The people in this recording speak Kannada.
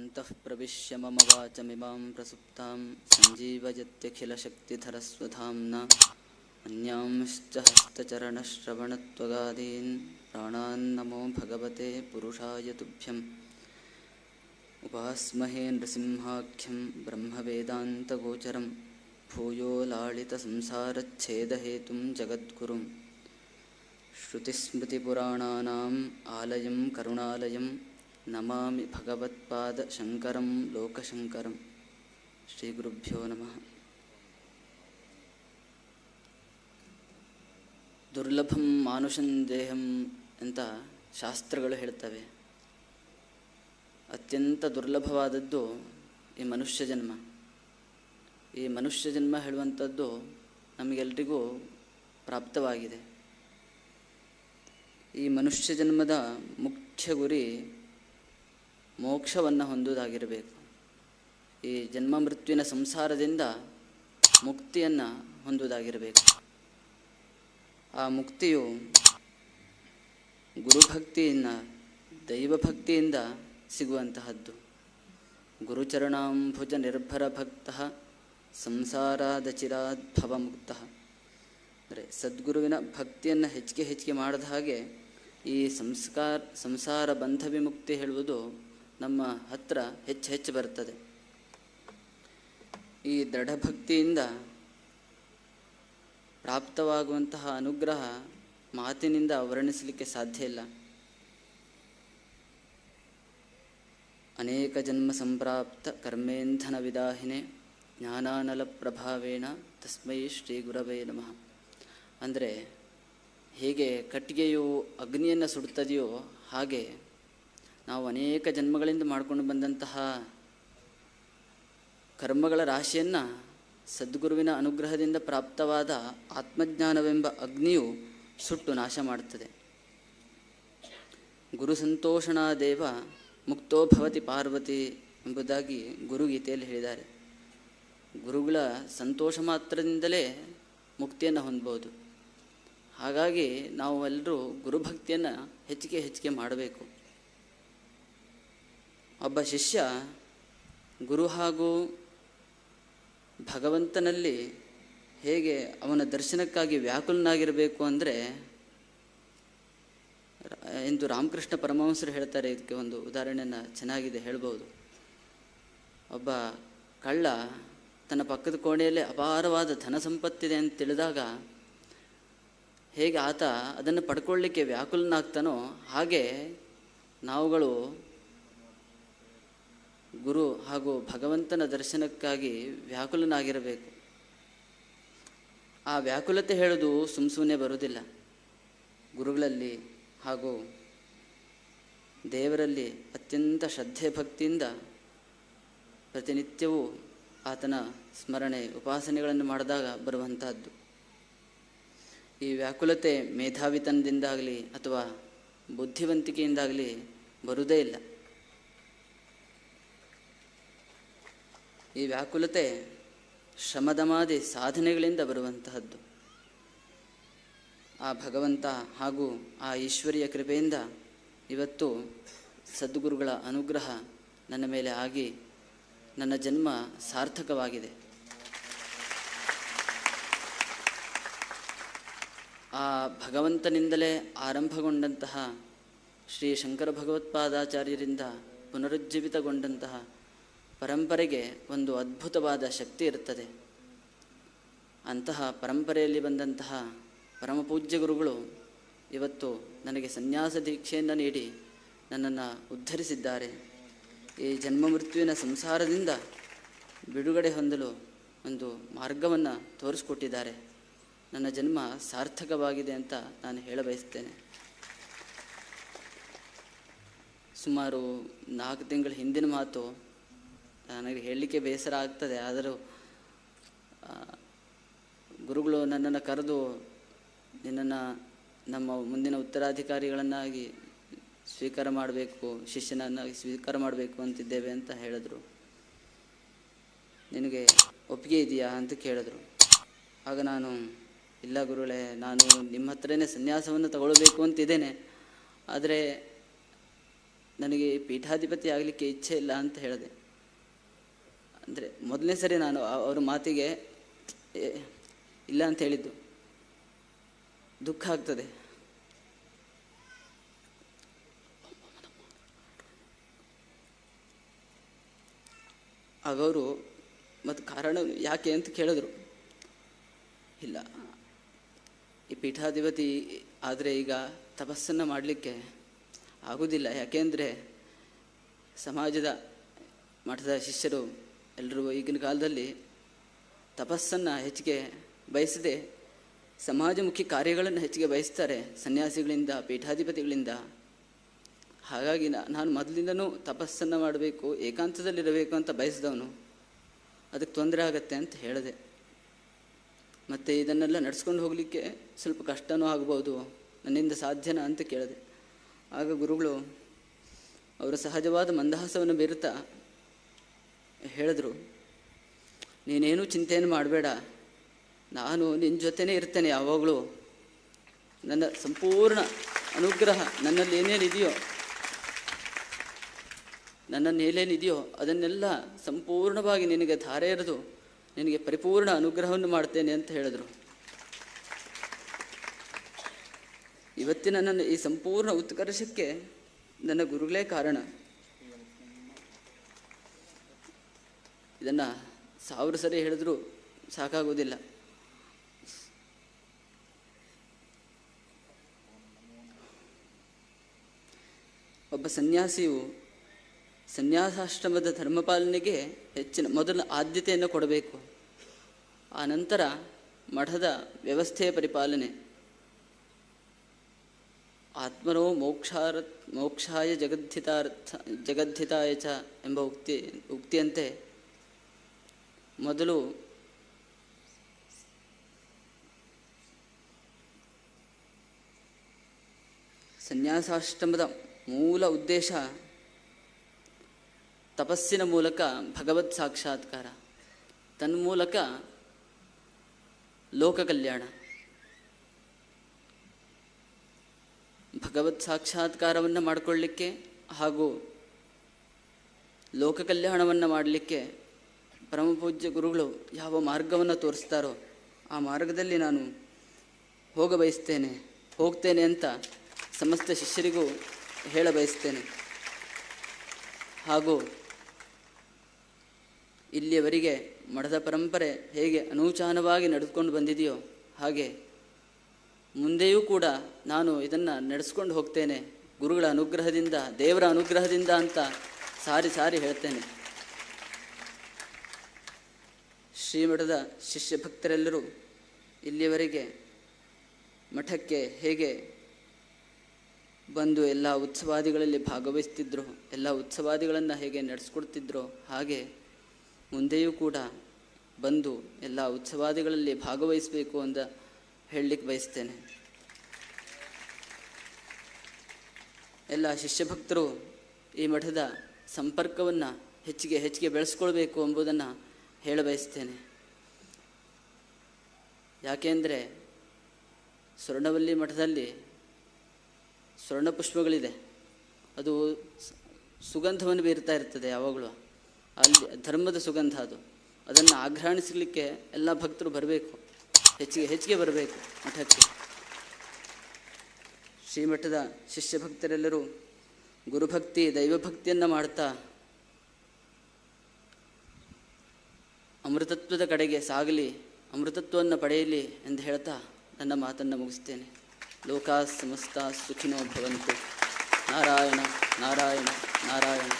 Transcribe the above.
ಅಂತಃ ಪ್ರವಿಶ್ಯ ಮಮ ವಾಚಮಿಮಾಂ ಪ್ರಸುಪ್ತಾಂ ಸಂಜೀವಯತ್ಯಖಿಲಶಕ್ತಿಧರಸ್ವಧಾಮ್ನಾ ಅನ್ಯಾಂಶ್ಚ ಹಸ್ತಚರಣಶ್ರವಣತ್ವಗಾದೀನ್ ಪ್ರಾಣಾನ್ನಮೋ ಭಗವತೆ ಪುರುಷಾಯ ತುಭ್ಯಂ. ಉಪಾಸ್ಮಹೇ ನೃಸಿಂಹಾಖ್ಯಂ ಬ್ರಹ್ಮವೇದಾಂತಗೋಚರಂ ಭೂಯೋ ಲಾಳಿತಸಂಸಾರಚ್ಛೇದಹೇತುಂ ಜಗದ್ಗುರುಂ. ಶ್ರುತಿಸ್ಮೃತಿಪುರಾಣಾನಾಂ ಆಲಯಂ ಕರುಣಾಲಯಂ ನಮಾಮಿ ಭಗವತ್ಪಾದ ಶಂಕರಂ ಲೋಕಶಂಕರಂ. ಶ್ರೀ ಗುರುಭ್ಯೋ ನಮಃ. ದುರ್ಲಭಂ ಮಾನುಷಂ ದೇಹಂ ಅಂತ ಶಾಸ್ತ್ರಗಳು ಹೇಳ್ತವೆ. ಅತ್ಯಂತ ದುರ್ಲಭವಾದದ್ದು ಈ ಮನುಷ್ಯ ಜನ್ಮ. ಈ ಮನುಷ್ಯ ಜನ್ಮ ಹೇಳುವಂಥದ್ದು ನಮಗೆಲ್ರಿಗೂ ಪ್ರಾಪ್ತವಾಗಿದೆ. ಈ ಮನುಷ್ಯ ಜನ್ಮದ ಮುಖ್ಯ ಗುರಿ ಮೋಕ್ಷವನ್ನು ಹೊಂದುವುದಾಗಿರಬೇಕು. ಈ ಜನ್ಮ ಮೃತ್ಯುವಿನ ಸಂಸಾರದಿಂದ ಮುಕ್ತಿಯನ್ನು ಹೊಂದುವುದಾಗಿರಬೇಕು. ಆ ಮುಕ್ತಿಯು ಗುರುಭಕ್ತಿಯಿಂದ ದೈವಭಕ್ತಿಯಿಂದ ಸಿಗುವಂತಹದ್ದು. ಗುರುಚರಣಾಂಭುಜ ನಿರ್ಭರ ಭಕ್ತ ಸಂಸಾರಾದಚಿರಾದ್ ಭವಮುಕ್ತಃ. ಅಂದರೆ ಸದ್ಗುರುವಿನ ಭಕ್ತಿಯನ್ನು ಹೆಚ್ಚಿಗೆ ಮಾಡಿದ ಹಾಗೆ ಈ ಸಂಸಾರ ಬಂಧ ವಿಮುಕ್ತಿ ಹೇಳುವುದು ನಮ್ಮ ಹತ್ರ ಹೆಚ್ಚು ಬರ್ತದೆ. ಈ ದೃಢಭಕ್ತಿಯಿಂದ ಪ್ರಾಪ್ತವಾಗುವಂತಹ ಅನುಗ್ರಹ ಮಾತಿನಿಂದ ವರ್ಣಿಸಲಿಕ್ಕೆ ಸಾಧ್ಯ ಇಲ್ಲ. ಅನೇಕ ಜನ್ಮ ಸಂಪ್ರಾಪ್ತ ಕರ್ಮೇಂಧನ ವಿದಾಹಿನೆ ಜ್ಞಾನಾನಲ ಪ್ರಭಾವೇಣ ತಸ್ಮೈ ಶ್ರೀ ಗುರವೇ ನಮಃ. ಅಂದರೆ ಹೇಗೆ ಕಟ್ಟಿಗೆಯು ಅಗ್ನಿಯನ್ನು ಸುಡುತ್ತದೆಯೋ ಹಾಗೆ ನಾವು ಅನೇಕ ಜನ್ಮಗಳಿಂದ ಮಾಡಿಕೊಂಡು ಬಂದಂತಹ ಕರ್ಮಗಳ ರಾಶಿಯನ್ನು ಸದ್ಗುರುವಿನ ಅನುಗ್ರಹದಿಂದ ಪ್ರಾಪ್ತವಾದ ಆತ್ಮಜ್ಞಾನವೆಂಬ ಅಗ್ನಿಯು ಸುಟ್ಟು ನಾಶ ಮಾಡುತ್ತದೆ. ಗುರು ಸಂತೋಷಣಾ ದೇವ ಮುಕ್ತೋ ಭವತಿ ಪಾರ್ವತಿ ಎಂಬುದಾಗಿ ಗುರುಗೀತೆಯಲ್ಲಿ ಹೇಳಿದ್ದಾರೆ. ಗುರುಗಳ ಸಂತೋಷ ಮಾತ್ರದಿಂದಲೇ ಮುಕ್ತಿಯನ್ನು ಹೊಂದಬಹುದು. ಹಾಗಾಗಿ ನಾವು ಎಲ್ಲರೂ ಗುರುಭಕ್ತಿಯನ್ನು ಹೆಚ್ಚಿಗೆ ಮಾಡಬೇಕು. ಒಬ್ಬ ಶಿಷ್ಯ ಗುರು ಹಾಗೂ ಭಗವಂತನಲ್ಲಿ ಹೇಗೆ ಅವನ ದರ್ಶನಕ್ಕಾಗಿ ವ್ಯಾಕುಲನಾಗಿರಬೇಕು ಅಂದರೆ, ಎಂದು ರಾಮಕೃಷ್ಣ ಪರಮಹಂಸರು ಹೇಳ್ತಾರೆ. ಇದಕ್ಕೆ ಒಂದು ಉದಾಹರಣೆಯನ್ನು ಚೆನ್ನಾಗಿದೆ ಹೇಳ್ಬೋದು. ಒಬ್ಬ ಕಳ್ಳ ತನ್ನ ಪಕ್ಕದ ಕೋಣೆಯಲ್ಲಿ ಅಪಾರವಾದ ಧನ ಸಂಪತ್ತಿದೆ ಅಂತ ತಿಳಿದಾಗ ಹೇಗೆ ಆತ ಅದನ್ನು ಪಡ್ಕೊಳ್ಳಿಕ್ಕೆ ವ್ಯಾಕುಲನಾಗ್ತಾನೋ ಹಾಗೆ ನಾವುಗಳು ಗುರು ಹಾಗೂ ಭಗವಂತನ ದರ್ಶನಕ್ಕಾಗಿ ವ್ಯಾಕುಲನಾಗಿರಬೇಕು. ಆ ವ್ಯಾಕುಲತೆ ಹೇಳೋದು ಸುಮ್ಮನೆ ಬರುವುದಿಲ್ಲ. ಗುರುಗಳಲ್ಲಿ ಹಾಗೂ ದೇವರಲ್ಲಿ ಅತ್ಯಂತ ಶ್ರದ್ಧೆ ಭಕ್ತಿಯಿಂದ ಪ್ರತಿನಿತ್ಯವೂ ಆತನ ಸ್ಮರಣೆ ಉಪಾಸನೆಗಳನ್ನು ಮಾಡಿದಾಗ ಬರುವಂತಹದ್ದು. ಈ ವ್ಯಾಕುಲತೆ ಮೇಧಾವಿತನದಿಂದಾಗಲಿ ಅಥವಾ ಬುದ್ಧಿವಂತಿಕೆಯಿಂದಾಗಲಿ ಬರುವುದೇ ಇಲ್ಲ. ಈ ವ್ಯಾಕುಲತೆ ಶ್ರಮದಮಾದಿ ಸಾಧನೆಗಳಿಂದ ಬರುವಂತಹದ್ದು. ಆ ಭಗವಂತ ಹಾಗೂ ಆ ಈಶ್ವರಿಯ ಕೃಪೆಯಿಂದ ಇವತ್ತು ಸದ್ಗುರುಗಳ ಅನುಗ್ರಹ ನನ್ನ ಮೇಲೆ ಆಗಿ ನನ್ನ ಜನ್ಮ ಸಾರ್ಥಕವಾಗಿದೆ. ಆ ಭಗವಂತನಿಂದಲೇ ಆರಂಭಗೊಂಡಂತಹ ಶ್ರೀ ಶಂಕರ ಭಗವತ್ಪಾದಾಚಾರ್ಯರಿಂದ ಪುನರುಜ್ಜೀವಿತಗೊಂಡಂತಹ ಪರಂಪರೆಗೆ ಒಂದು ಅದ್ಭುತವಾದ ಶಕ್ತಿ ಇರುತ್ತದೆ. ಅಂತಹ ಪರಂಪರೆಯಲ್ಲಿ ಬಂದಂತಹ ಪರಮಪೂಜ್ಯ ಗುರುಗಳು ಇವತ್ತು ನನಗೆ ಸನ್ಯಾಸ ದೀಕ್ಷೆಯನ್ನು ನೀಡಿ ನನ್ನನ್ನು ಉದ್ಧರಿಸಿದ್ದಾರೆ. ಈ ಜನ್ಮ ಮೃತ್ಯುವಿನ ಸಂಸಾರದಿಂದ ಬಿಡುಗಡೆ ಹೊಂದಲು ಒಂದು ಮಾರ್ಗವನ್ನು ತೋರಿಸ್ಕೊಟ್ಟಿದ್ದಾರೆ. ನನ್ನ ಜನ್ಮ ಸಾರ್ಥಕವಾಗಿದೆ ಅಂತ ನಾನು ಹೇಳಬಯಸ್ತೇನೆ. ಸುಮಾರು 4 ತಿಂಗಳ ಹಿಂದಿನ ಮಾತು. ನನಗೆ ಹೇಳಲಿಕ್ಕೆ ಬೇಸರ ಆಗ್ತದೆ. ಆದರೂ ಗುರುಗಳು ನನ್ನನ್ನು ಕರೆದು ನಿನ್ನನ್ನು ನಮ್ಮ ಮುಂದಿನ ಉತ್ತರಾಧಿಕಾರಿಗಳನ್ನಾಗಿ ಸ್ವೀಕಾರ ಮಾಡಬೇಕು, ಶಿಷ್ಯನನ್ನಾಗಿ ಸ್ವೀಕಾರ ಮಾಡಬೇಕು ಅಂತಿದ್ದೇವೆ ಅಂತ ಹೇಳಿದ್ರು. ನಿನಗೆ ಒಪ್ಪಿಗೆ ಇದೆಯಾ ಅಂತ ಕೇಳಿದ್ರು. ಆಗ ನಾನು, ಇಲ್ಲ ಗುರುಗಳೇ, ನಾನು ನಿಮ್ಮ ಹತ್ರನೇ ಸನ್ಯಾಸವನ್ನು ತಗೊಳ್ಬೇಕು ಅಂತಿದ್ದೇನೆ. ಆದರೆ ನನಗೆ ಪೀಠಾಧಿಪತಿ ಆಗಲಿಕ್ಕೆ ಇಚ್ಛೆ ಇಲ್ಲ ಅಂತ ಹೇಳಿದೆ. ಅಂದರೆ ಮೊದಲನೇ ಸರಿ ನಾನು ಅವ್ರ ಮಾತಿಗೆ ಇಲ್ಲ ಅಂತ ಹೇಳಿದ್ದು. ದುಃಖ ಆಗ್ತದೆ. ಆಗ ಅವರು ಮತ್ತು ಕಾರಣ ಯಾಕೆ ಅಂತ ಕೇಳಿದ್ರು. ಇಲ್ಲ, ಈ ಪೀಠಾಧಿಪತಿ ಆದರೆ ಈಗ ತಪಸ್ಸನ್ನು ಮಾಡಲಿಕ್ಕೆ ಆಗೋದಿಲ್ಲ. ಯಾಕೆಂದರೆ ಸಮಾಜದ ಮಠದ ಶಿಷ್ಯರು ಎಲ್ಲರೂ ಈಗಿನ ಕಾಲದಲ್ಲಿ ತಪಸ್ಸನ್ನು ಹೆಚ್ಚಿಗೆ ಬಯಸದೆ ಸಮಾಜಮುಖಿ ಕಾರ್ಯಗಳನ್ನು ಹೆಚ್ಚಿಗೆ ಬಯಸ್ತಾರೆ ಸನ್ಯಾಸಿಗಳಿಂದ, ಪೀಠಾಧಿಪತಿಗಳಿಂದ. ಹಾಗಾಗಿ ನಾನು ಮೊದಲಿಂದನೂ ತಪಸ್ಸನ್ನು ಮಾಡಬೇಕು, ಏಕಾಂತದಲ್ಲಿರಬೇಕು ಅಂತ ಬಯಸಿದವನು. ಅದಕ್ಕೆ ತೊಂದರೆ ಆಗತ್ತೆ ಅಂತ ಹೇಳಿದೆ. ಮತ್ತು ಇದನ್ನೆಲ್ಲ ನಡೆಸ್ಕೊಂಡು ಹೋಗಲಿಕ್ಕೆ ಸ್ವಲ್ಪ ಕಷ್ಟನೂ ಆಗ್ಬೋದು, ನನ್ನಿಂದ ಸಾಧ್ಯನಾ ಅಂತ ಕೇಳಿದೆ. ಆಗ ಗುರುಗಳು ಅವರ ಸಹಜವಾದ ಮಂದಹಾಸವನ್ನು ಬೀರುತ್ತಾ ಹೇಳಿದ್ರು, ನೀನೇನು ಚಿಂತೆಯನ್ನು ಮಾಡಬೇಡ, ನಾನು ನಿನ್ನ ಜೊತೆನೇ ಇರ್ತೇನೆ ಯಾವಾಗಲೂ. ನನ್ನ ಸಂಪೂರ್ಣ ಅನುಗ್ರಹ ನನ್ನಲ್ಲಿ ಏನೇನಿದೆಯೋ ಅದನ್ನೆಲ್ಲ ಸಂಪೂರ್ಣವಾಗಿ ನಿನಗೆ ಧಾರೆ ಎರೆದು ನಿನಗೆ ಪರಿಪೂರ್ಣ ಅನುಗ್ರಹವನ್ನು ಮಾಡ್ತೇನೆ ಅಂತ ಹೇಳಿದರು. ಇವತ್ತಿನ ನನ್ನ ಈ ಸಂಪೂರ್ಣ ಉತ್ಕರ್ಷಕ್ಕೆ ನನ್ನ ಗುರುಗಳೇ ಕಾರಣ. ಇದನ್ನು 1000 ಸರಿ ಹೇಳಿದ್ರೂ ಸಾಕಾಗೋದಿಲ್ಲ. ಒಬ್ಬ ಸನ್ಯಾಸಿಯು ಸನ್ಯಾಸಾಶ್ರಮದ ಧರ್ಮಪಾಲನೆಗೆ ಮೊದಲ ಆದ್ಯತೆಯನ್ನು ಕೊಡಬೇಕು. ಆ ನಂತರ ಮಠದ ವ್ಯವಸ್ಥೆಯ ಪರಿಪಾಲನೆ. ಆತ್ಮನೋ ಮೋಕ್ಷಾಯ ಜಗದ್ಧಿತಾಯ ಚ ಎಂಬ ಉಕ್ತಿಯಂತೆ ಮೊದಲು ಸನ್ಯಾಸಾಶ್ರಮದ ಮೂಲ ಉದ್ದೇಶ ತಪಸ್ಸಿನ ಮೂಲಕ ಭಗವತ್ ಸಾಕ್ಷಾತ್ಕಾರ, ತನ್ಮೂಲಕ ಲೋಕ ಕಲ್ಯಾಣ. ಭಗವತ್ ಸಾಕ್ಷಾತ್ಕಾರವನ್ನು ಮಾಡಿಕೊಳ್ಳಲಿಕ್ಕೆ ಹಾಗೂ ಲೋಕ ಕಲ್ಯಾಣವನ್ನು ಮಾಡಲಿಕ್ಕೆ ಪರಮಪೂಜ್ಯ ಗುರುಗಳು ಯಾವ ಮಾರ್ಗವನ್ನು ತೋರಿಸ್ತಾರೋ ಆ ಮಾರ್ಗದಲ್ಲಿ ನಾನು ಹೋಗ್ತೇನೆ ಅಂತ ಸಮಸ್ತ ಶಿಷ್ಯರಿಗೂ ಹೇಳ ಬಯಸ್ತೇನೆ. ಹಾಗೂ ಇಲ್ಲಿಯವರೆಗೆ ಮಠದ ಪರಂಪರೆ ಹೇಗೆ ಅನೂಚಾನವಾಗಿ ನಡೆದುಕೊಂಡು ಬಂದಿದೆಯೋ ಹಾಗೆ ಮುಂದೆಯೂ ಕೂಡ ನಾನು ಇದನ್ನು ನಡೆಸ್ಕೊಂಡು ಹೋಗ್ತೇನೆ, ಗುರುಗಳ ಅನುಗ್ರಹದಿಂದ, ದೇವರ ಅನುಗ್ರಹದಿಂದ ಅಂತ ಸಾರಿ ಹೇಳ್ತೇನೆ. ಶ್ರೀಮಠದ ಶಿಷ್ಯ ಭಕ್ತರೆಲ್ಲರೂ ಇಲ್ಲಿಯವರೆಗೆ ಮಠಕ್ಕೆ ಹೇಗೆ ಬಂದು ಎಲ್ಲ ಉತ್ಸವಾದಿಗಳಲ್ಲಿ ಭಾಗವಹಿಸ್ತಿದ್ರು, ಎಲ್ಲ ಉತ್ಸವಾದಿಗಳನ್ನು ಹೇಗೆ ನಡೆಸ್ಕೊಡ್ತಿದ್ರೋ ಹಾಗೆ ಮುಂದೆಯೂ ಕೂಡ ಬಂದು ಎಲ್ಲ ಉತ್ಸವಾದಿಗಳಲ್ಲಿ ಭಾಗವಹಿಸಬೇಕು ಅಂತ ಹೇಳಲಿಕ್ಕೆ ಬಯಸ್ತೇನೆ. ಎಲ್ಲ ಶಿಷ್ಯಭಕ್ತರು ಈ ಮಠದ ಸಂಪರ್ಕವನ್ನು ಹೆಚ್ಚಿಗೆ ಬೆಳೆಸ್ಕೊಳ್ಬೇಕು ಎಂಬುದನ್ನು ಹೇಳ ಬಯಸ್ತೇನೆ. ಯಾಕೆಂದರೆ ಸ್ವರ್ಣವಲ್ಲಿ ಮಠದಲ್ಲಿ ಸ್ವರ್ಣ ಪುಷ್ಪಗಳಿದೆ, ಅದು ಸುಗಂಧವನ್ನು ಬೀರ್ತಾ ಇರ್ತದೆ ಯಾವಾಗಲೂ. ಅಲ್ಲಿ ಧರ್ಮದ ಸುಗಂಧ ಅದು. ಅದನ್ನು ಆಘ್ರಾಣಿಸಲಿಕ್ಕೆ ಎಲ್ಲ ಭಕ್ತರು ಬರಬೇಕು, ಹೆಚ್ಚಿಗೆ ಬರಬೇಕು ಮಠಕ್ಕೆ. ಶ್ರೀಮಠದ ಶಿಷ್ಯ ಭಕ್ತರೆಲ್ಲರೂ ಗುರುಭಕ್ತಿ, ದೈವಭಕ್ತಿಯನ್ನು ಮಾಡ್ತಾ ಅಮೃತತ್ವದ ಕಡೆಗೆ ಸಾಗಲಿ, ಅಮೃತತ್ವವನ್ನು ಪಡೆಯಲಿ ಎಂದು ಹೇಳ್ತಾ ನನ್ನ ಮಾತನ್ನು ಮುಗಿಸ್ತೇನೆ. ಲೋಕಾ ಸಮಸ್ತ ಸುಖಿನೋ ಭವಂತು. ನಾರಾಯಣ ನಾರಾಯಣ ನಾರಾಯಣ.